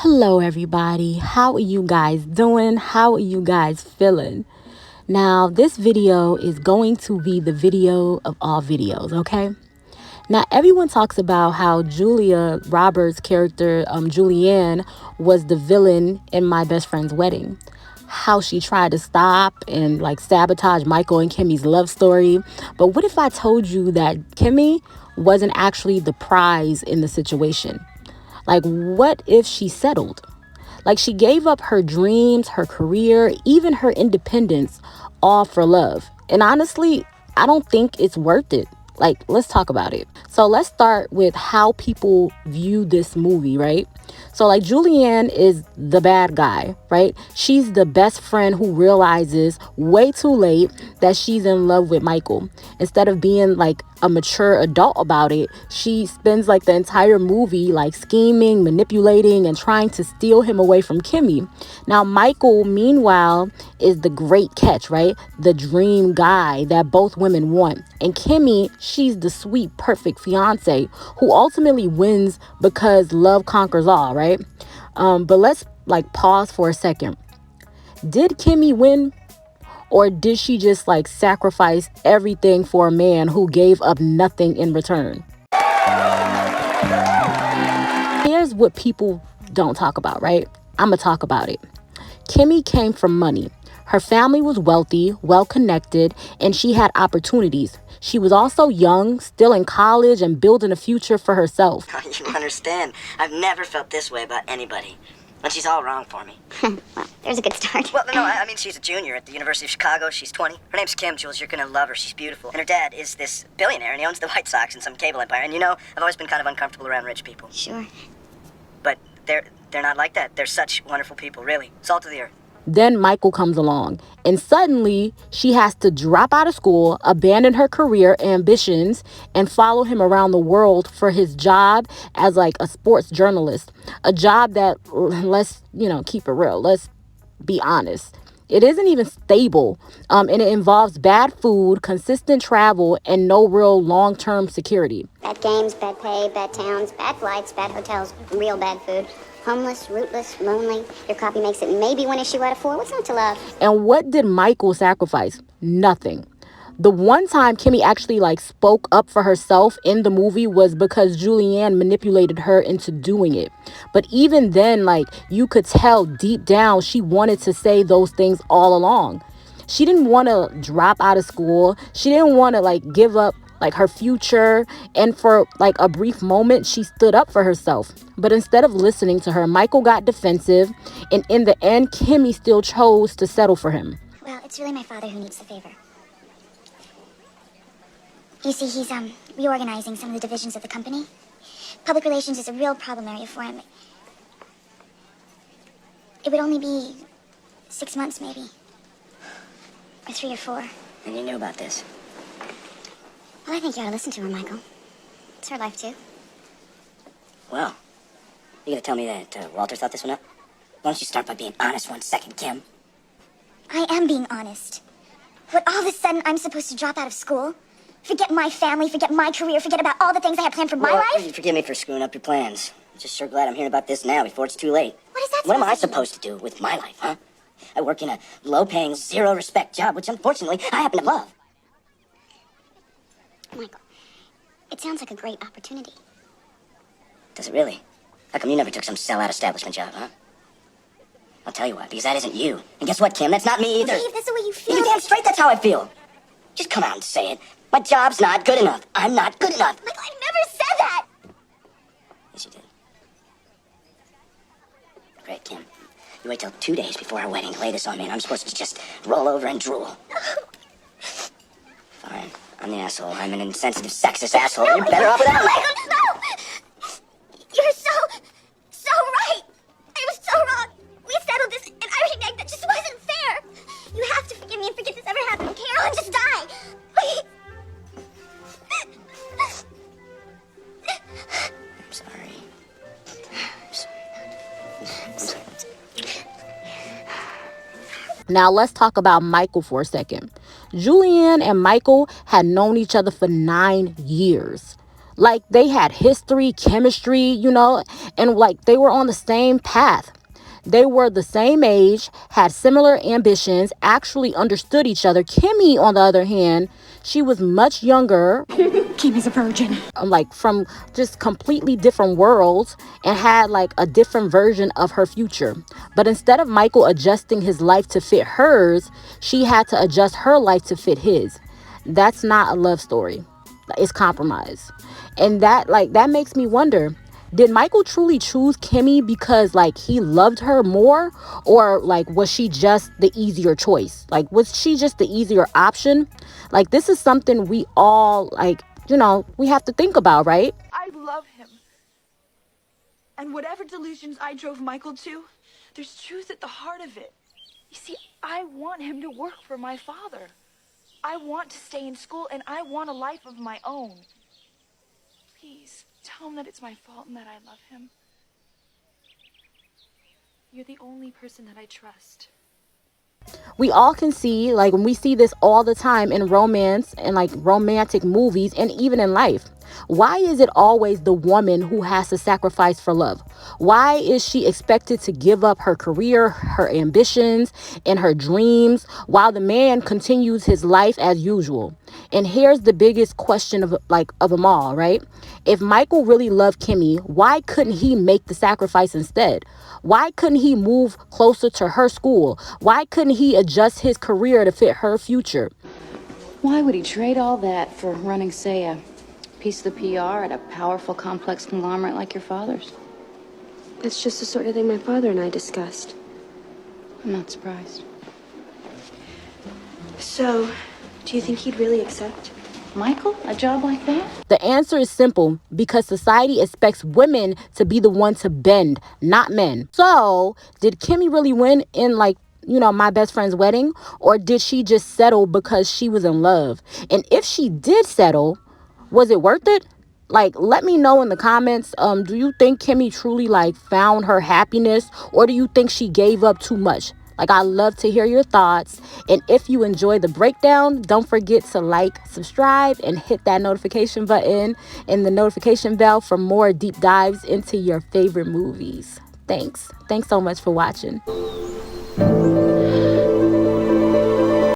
Hello, everybody. How are you guys doing? How are you guys feeling? Now, this video is going to be the video of all videos, okay? Now, everyone talks about how Julia Roberts' character, Julianne, was the villain in My Best Friend's Wedding. How she tried to stop and sabotage Michael and Kimmy's love story. But what if I told you that Kimmy wasn't actually the prize in the situation? What if she settled? She gave up her dreams, her career, even her independence, all for love. And honestly, I don't think it's worth it. Let's talk about it. So let's start with how people view this movie, right? So Julianne is the bad guy, right? She's the best friend who realizes way too late that she's in love with Michael. Instead of being a mature adult about it, she spends the entire movie scheming, manipulating, and trying to steal him away from Kimmy. Now Michael, meanwhile, is the great catch, right? The dream guy that both women want. And Kimmy, she's the sweet, perfect fiance who ultimately wins because love conquers all, right? But let's pause for a second. Did Kimmy win? Or did she just sacrifice everything for a man who gave up nothing in return? Here's what people don't talk about, right? I'm gonna talk about it. Kimmy came from money. Her family was wealthy, well-connected, and she had opportunities. She was also young, still in college, and building a future for herself. You understand, I've never felt this way about anybody. And she's all wrong for me. Well, there's a good start. Well, no, I mean, she's a junior at the University of Chicago. She's 20. Her name's Kim, Jules. You're gonna love her. She's beautiful. And her dad is this billionaire, and he owns the White Sox and some cable empire. And I've always been kind of uncomfortable around rich people. Sure. But they're not like that. They're such wonderful people, really. Salt of the earth. Then Michael comes along, and suddenly she has to drop out of school, abandon her career ambitions, and follow him around the world for his job as a sports journalist. A job that, let's keep it real, let's be honest, it isn't even stable, and it involves bad food, consistent travel, and no real long-term security. Bad games, bad pay, bad towns, bad flights, bad hotels, real bad food. Homeless, rootless, lonely. Your copy makes it maybe one issue out of 4. What's not to love? And what did Michael sacrifice? Nothing. The one time Kimmy actually spoke up for herself in the movie was because Julianne manipulated her into doing it. But even then, you could tell deep down she wanted to say those things all along. She didn't want to drop out of school. She didn't want to give up her future, and for a brief moment she stood up for herself. But instead of listening to her, Michael got defensive, and in the end Kimmy still chose to settle for him. Well, it's really my father who needs the favor. You see, he's reorganizing some of the divisions of the company. Public relations is a real problem area for him. It would only be 6 months, maybe, or 3 or 4. And you knew about this? Well, I think you ought to listen to her, Michael. It's her life, too. Well, you gonna tell me that Walter thought this one up? Why don't you start by being honest 1 second, Kim? I am being honest. But all of a sudden, I'm supposed to drop out of school? Forget my family, forget my career, forget about all the things I had planned for my life? Forgive me for screwing up your plans. I'm just sure glad I'm hearing about this now before it's too late. What is that What am I supposed supposed to do with my life, huh? I work in a low-paying, zero-respect job, which unfortunately I happen to love. Michael, it sounds like a great opportunity. Does it really? How come you never took some sellout establishment job, huh? I'll tell you why, because that isn't you. And guess what, Kim? That's not me either. Dave, that's the way you feel. You're damn straight that's how I feel. Just come out and say it. My job's not good enough. I'm not good enough. Michael, I never said that! Yes, you did. Great, Kim. You wait till 2 days before our wedding to lay this on me, and I'm supposed to just roll over and drool. Fine. I'm the asshole. I'm an insensitive, sexist asshole. No, You're better off without me. Michael, no! You're so right! I was so wrong! We settled this, and I reneged. That just wasn't fair! You have to forgive me and forget this ever happened, okay? Or I'll just die! Please! I'm sorry. I'm sorry. Now let's talk about Michael for a second. Julianne and Michael had known each other for 9 years. Like they had history, chemistry, and like they were on the same path. They were the same age, had similar ambitions, actually understood each other. Kimmy, on the other hand, she was much younger. Kimmy's a virgin. Like from just completely different worlds and had like a different version of her future. But instead of Michael adjusting his life to fit hers, she had to adjust her life to fit his. That's not a love story. It's compromise. And that makes me wonder, did Michael truly choose Kimmy because like he loved her more, or like was she just the easier choice? Like was she just the easier option? Like this is something we all we have to think about, right? I love him. And whatever delusions I drove Michael to, there's truth at the heart of it. You see, I want him to work for my father. I want to stay in school, and I want a life of my own. Please, tell him that it's my fault and that I love him. You're the only person that I trust. We all can see, like when we see this all the time in romance and like romantic movies and even in life. Why is it always the woman who has to sacrifice for love? Why is she expected to give up her career, her ambitions, and her dreams while the man continues his life as usual? And here's the biggest question of them all, right? If Michael really loved Kimmy, why couldn't he make the sacrifice instead? Why couldn't he move closer to her school? Why couldn't he adjust his career to fit her future? Why would he trade all that for running, say, a piece of the PR at a powerful, complex conglomerate like your father's? That's just the sort of thing my father and I discussed. I'm not surprised. So, do you think he'd really accept? Michael, a job like that? The answer is simple, because society expects women to be the one to bend, not men. So, did Kimmy really win in my best friend's wedding? Or did she just settle because she was in love? And if she did settle, was it worth it? Like, let me know in the comments. Do you think Kimmy truly found her happiness, or do you think she gave up too much? I love to hear your thoughts. And if you enjoy the breakdown, don't forget to subscribe, and hit that notification button and the notification bell for more deep dives into your favorite movies. Thanks so much for watching.